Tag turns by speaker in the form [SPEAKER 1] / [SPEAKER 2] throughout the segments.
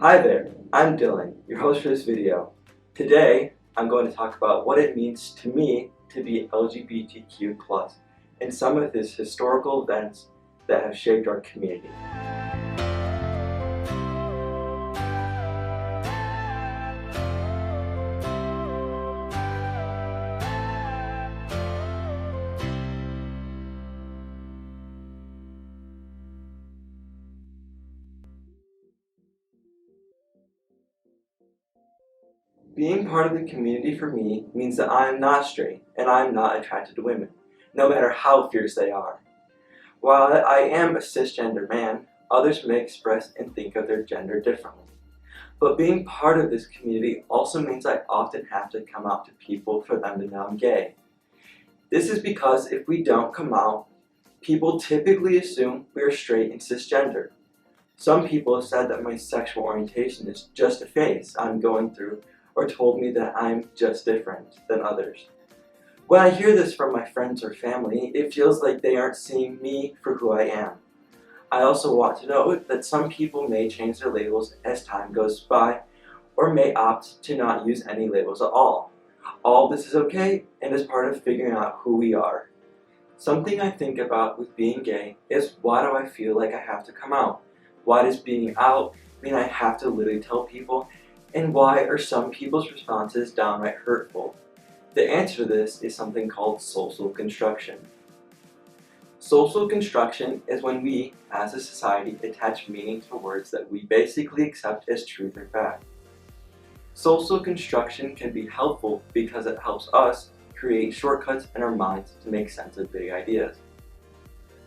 [SPEAKER 1] Hi there, I'm Dylan, your host for this video. Today, I'm going to talk about what it means to me to be LGBTQ+, and some of these historical events that have shaped our community. Being part of the community for me means that I am not straight and I am not attracted to women, no matter how fierce they are. While I am a cisgender man, others may express and think of their gender differently. But being part of this community also means I often have to come out to people for them to know I'm gay. This is because if we don't come out, people typically assume we are straight and cisgender. Some people have said that my sexual orientation is just a phase I'm going through, or told me that I'm just different than others. When I hear this from my friends or family, it feels like they aren't seeing me for who I am. I also want to note that some people may change their labels as time goes by, or may opt to not use any labels at all. All this is okay and is part of figuring out who we are. Something I think about with being gay is, why do I feel like I have to come out? Why does being out mean I have to literally tell people? And why are some people's responses downright hurtful? The answer to this is something called social construction. Social construction is when we, as a society, attach meaning to words that we basically accept as truth or fact. Social construction can be helpful because it helps us create shortcuts in our minds to make sense of big ideas.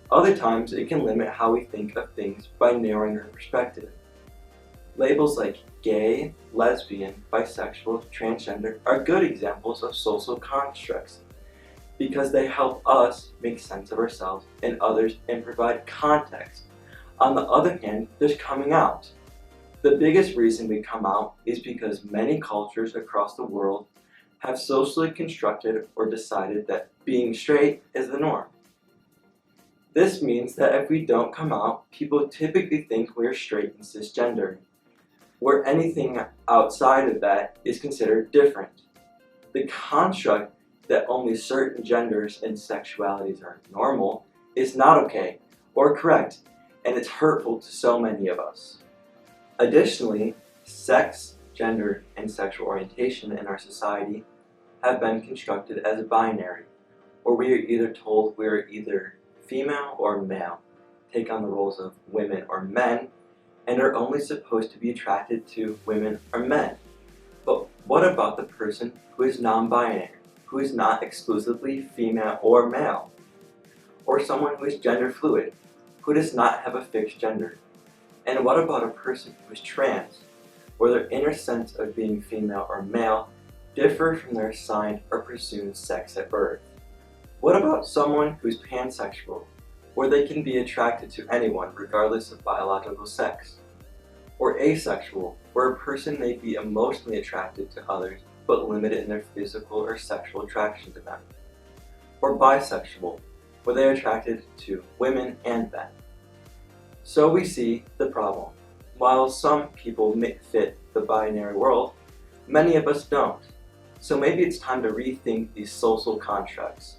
[SPEAKER 1] Other times, it can limit how we think of things by narrowing our perspective. Labels like gay, lesbian, bisexual, transgender are good examples of social constructs because they help us make sense of ourselves and others and provide context. On the other hand, there's coming out. The biggest reason we come out is because many cultures across the world have socially constructed or decided that being straight is the norm. This means that if we don't come out, people typically think we're straight and cisgender, where anything outside of that is considered different. The construct that only certain genders and sexualities are normal is not okay or correct, and it's hurtful to so many of us. Additionally, sex, gender, and sexual orientation in our society have been constructed as binary, where we are either told we are either female or male, take on the roles of women or men, and are only supposed to be attracted to women or men. But what about the person who is non-binary, who is not exclusively female or male? Or someone who is gender fluid, who does not have a fixed gender? And what about a person who is trans, where their inner sense of being female or male differ from their assigned or presumed sex at birth? What about someone who is pansexual, where they can be attracted to anyone regardless of biological sex? Or asexual, where a person may be emotionally attracted to others but limited in their physical or sexual attraction to them? Or bisexual, where they are attracted to women and men? So we see the problem. While some people may fit the binary world, many of us don't. So maybe it's time to rethink these social constructs.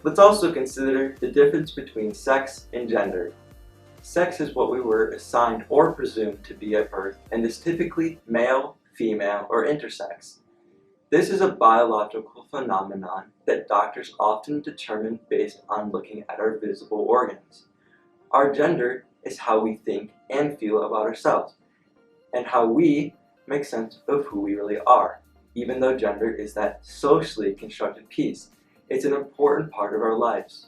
[SPEAKER 1] Let's also consider the difference between sex and gender. Sex is what we were assigned or presumed to be at birth and is typically male, female, or intersex. This is a biological phenomenon that doctors often determine based on looking at our visible organs. Our gender is how we think and feel about ourselves, and how we make sense of who we really are. Even though gender is that socially constructed piece, it's an important part of our lives.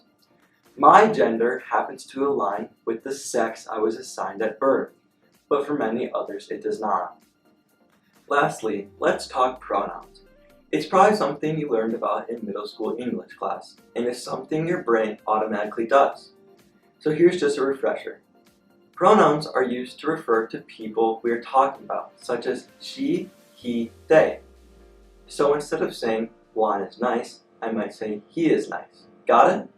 [SPEAKER 1] My gender happens to align with the sex I was assigned at birth, but for many others it does not. Lastly, let's talk pronouns. It's probably something you learned about in middle school English class, and is something your brain automatically does. So here's just a refresher. Pronouns are used to refer to people we are talking about, such as she, he, they. So instead of saying Juan is nice, I might say he is nice. Got it?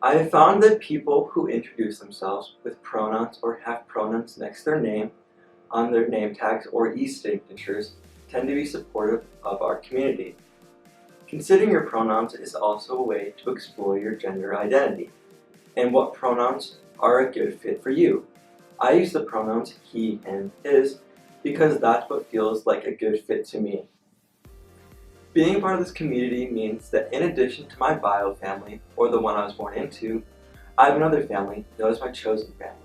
[SPEAKER 1] I have found that people who introduce themselves with pronouns or have pronouns next to their name on their name tags or e-signatures tend to be supportive of our community. Considering your pronouns is also a way to explore your gender identity and what pronouns are a good fit for you. I use the pronouns he, him, his because that's what feels like a good fit to me. Being part of this community means that in addition to my bio family, or the one I was born into, I have another family known as my chosen family,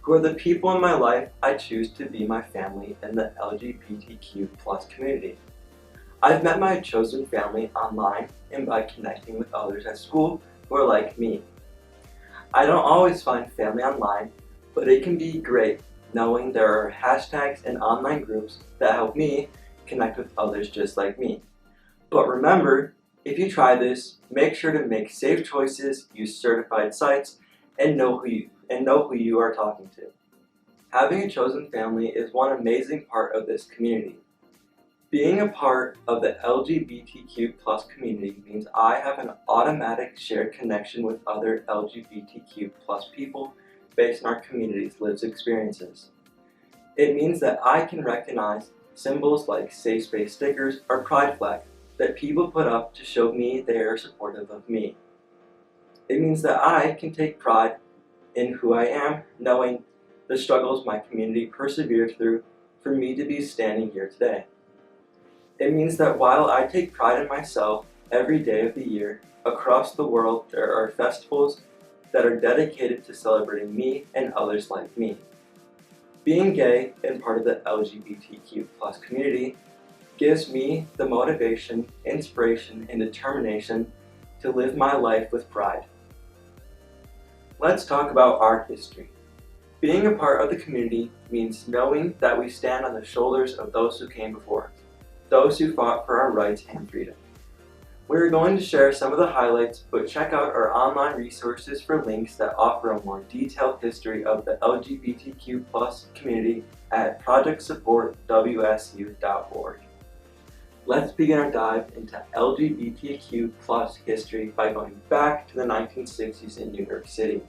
[SPEAKER 1] who are the people in my life I choose to be my family in the LGBTQ plus community. I've met my chosen family online and by connecting with others at school who are like me. I don't always find family online, but it can be great knowing there are hashtags and online groups that help me connect with others just like me. But remember, if you try this, make sure to make safe choices, use certified sites, and know who you are talking to. Having a chosen family is one amazing part of this community. Being a part of the LGBTQ plus community means I have an automatic shared connection with other LGBTQ plus people based on our community's lived experiences. It means that I can recognize symbols like safe space stickers or pride flags that people put up to show me they are supportive of me. It means that I can take pride in who I am, knowing the struggles my community persevered through for me to be standing here today. It means that while I take pride in myself every day of the year, across the world there are festivals that are dedicated to celebrating me and others like me. Being gay and part of the LGBTQ plus community gives me the motivation, inspiration, and determination to live my life with pride. Let's talk about our history. Being a part of the community means knowing that we stand on the shoulders of those who came before us, those who fought for our rights and freedom. We're going to share some of the highlights, but check out our online resources for links that offer a more detailed history of the LGBTQ plus community at projectsupportwsu.org. Let's begin our dive into LGBTQ plus history by going back to the 1960s in New York City.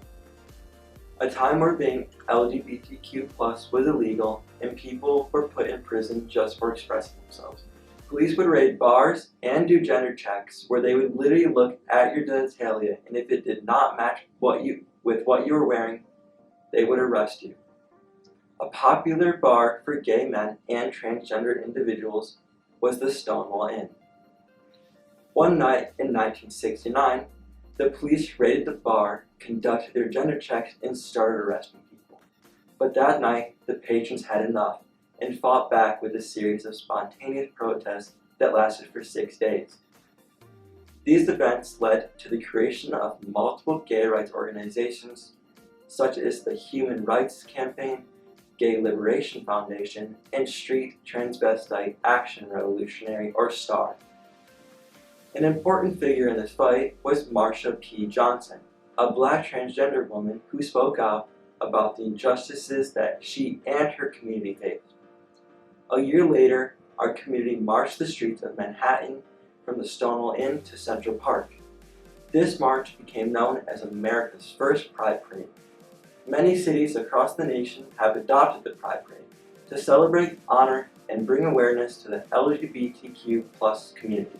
[SPEAKER 1] A time where being LGBTQ plus was illegal and people were put in prison just for expressing themselves. Police would raid bars and do gender checks where they would literally look at your genitalia, and if it did not match what you were wearing, they would arrest you. A popular bar for gay men and transgender individuals was the Stonewall Inn. One night in 1969, the police raided the bar, conducted their gender checks, and started arresting people. But that night, the patrons had enough and fought back with a series of spontaneous protests that lasted for 6 days. These events led to the creation of multiple gay rights organizations, such as the Human Rights Campaign, Gay Liberation Foundation, and Street Transvestite Action Revolutionary, or STAR. An important figure in this fight was Marsha P. Johnson, a black transgender woman who spoke out about the injustices that she and her community faced. A year later, our community marched the streets of Manhattan from the Stonewall Inn to Central Park. This march became known as America's first Pride Parade. Many cities across the nation have adopted the Pride Parade to celebrate, honor, and bring awareness to the LGBTQ plus community.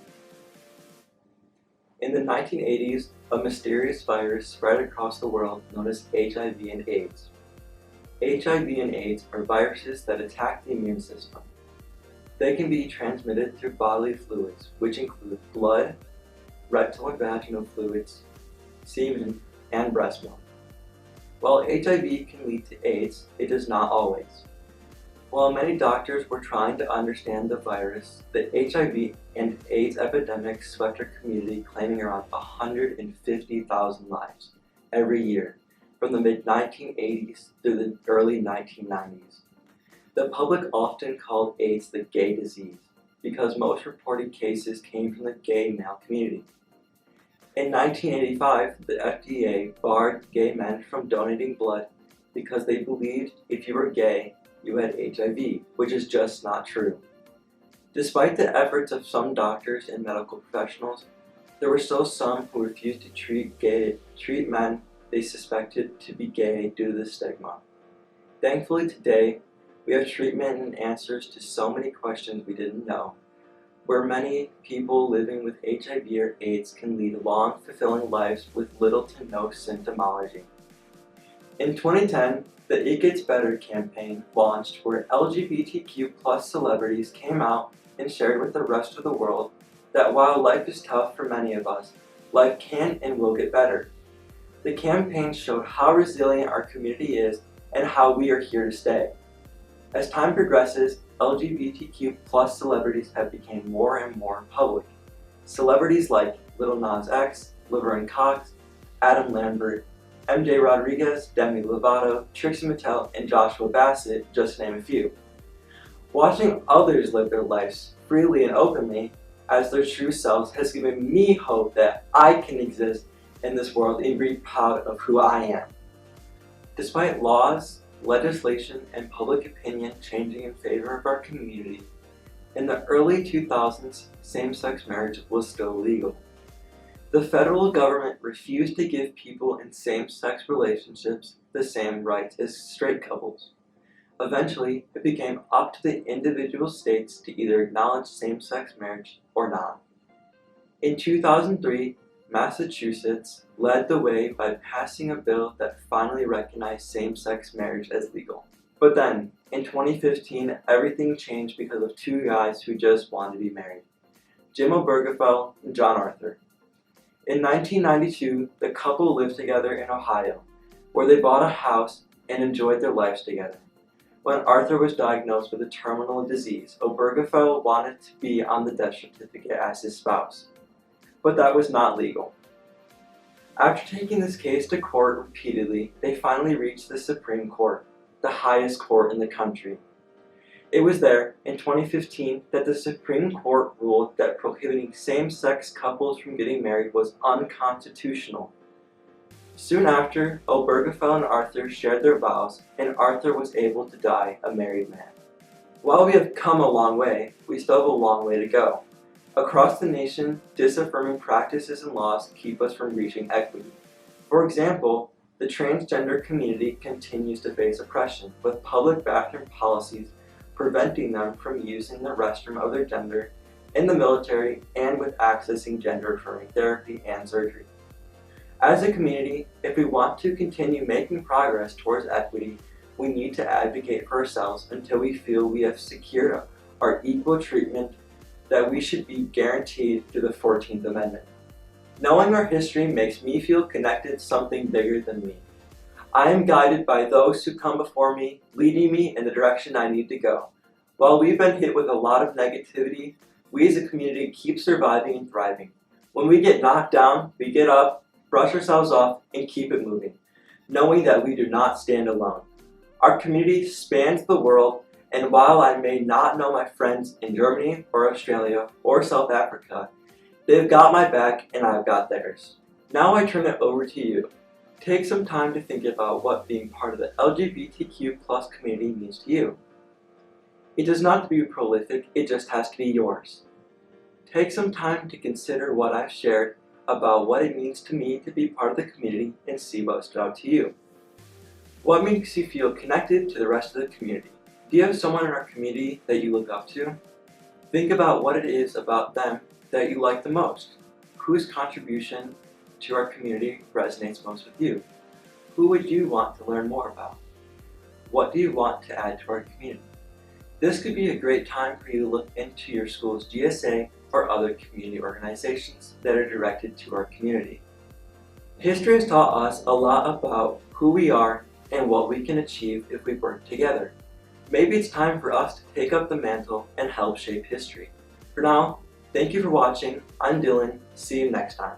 [SPEAKER 1] In the 1980s, a mysterious virus spread across the world known as HIV and AIDS. HIV and AIDS are viruses that attack the immune system. They can be transmitted through bodily fluids, which include blood, rectal and vaginal fluids, semen, and breast milk. While HIV can lead to AIDS, it does not always. While many doctors were trying to understand the virus, the HIV and AIDS epidemic swept our community, claiming around 150,000 lives every year from the mid-1980s through the early 1990s. The public often called AIDS the gay disease because most reported cases came from the gay male community. In 1985, the FDA barred gay men from donating blood because they believed if you were gay, you had HIV, which is just not true. Despite the efforts of some doctors and medical professionals, there were still some who refused to treat men they suspected to be gay due to the stigma. Thankfully today, We have treatment and answers to so many questions we didn't know, where many people living with HIV or AIDS can lead long, fulfilling lives with little to no symptomology. In 2010, the It Gets Better campaign launched, where LGBTQ plus celebrities came out and shared with the rest of the world that while life is tough for many of us, life can and will get better. The campaign showed how resilient our community is and how we are here to stay. As time progresses, LGBTQ plus celebrities have become more and more public. Celebrities like Lil Nas X, Laverne Cox, Adam Lambert, MJ Rodriguez, Demi Lovato, Trixie Mattel, and Joshua Bassett, just to name a few. Watching others live their lives freely and openly as their true selves has given me hope that I can exist in this world and be proud of who I am. Despite laws, legislation, and public opinion changing in favor of our community, in the early 2000s, same-sex marriage was still legal. The federal government refused to give people in same-sex relationships the same rights as straight couples. Eventually, it became up to the individual states to either acknowledge same-sex marriage or not. In 2003, Massachusetts led the way by passing a bill that finally recognized same-sex marriage as legal. But then, in 2015, everything changed because of two guys who just wanted to be married, Jim Obergefell and John Arthur. In 1992, the couple lived together in Ohio, where they bought a house and enjoyed their lives together. When Arthur was diagnosed with a terminal disease, Obergefell wanted to be on the death certificate as his spouse, but that was not legal. After taking this case to court repeatedly, they finally reached the Supreme Court, the highest court in the country. It was there, in 2015, that the Supreme Court ruled that prohibiting same-sex couples from getting married was unconstitutional. Soon after, Obergefell and Arthur shared their vows, and Arthur was able to die a married man. While we have come a long way, we still have a long way to go. Across the nation, disaffirming practices and laws keep us from reaching equity. For example, the transgender community continues to face oppression, with public bathroom policies preventing them from using the restroom of their gender in the military and with accessing gender-affirming therapy and surgery. As a community, if we want to continue making progress towards equity, we need to advocate for ourselves until we feel we have secured our equal treatment that we should be guaranteed through the 14th Amendment. Knowing our history makes me feel connected to something bigger than me. I am guided by those who come before me, leading me in the direction I need to go. While we've been hit with a lot of negativity, we as a community keep surviving and thriving. When we get knocked down, we get up, brush ourselves off, and keep it moving, knowing that we do not stand alone. Our community spans the world, and while I may not know my friends in Germany or Australia or South Africa, they've got my back and I've got theirs. Now I turn it over to you. Take some time to think about what being part of the LGBTQ plus community means to you. It does not have to be prolific, it just has to be yours. Take some time to consider what I've shared about what it means to me to be part of the community and see what stood out to you. What makes you feel connected to the rest of the community? Do you have someone in our community that you look up to? Think about what it is about them that you like the most. Whose contribution to our community resonates most with you? Who would you want to learn more about? What do you want to add to our community? This could be a great time for you to look into your school's GSA or other community organizations that are directed to our community. History has taught us a lot about who we are and what we can achieve if we work together. Maybe it's time for us to take up the mantle and help shape history. For now, thank you for watching. I'm Dylan. See you next time.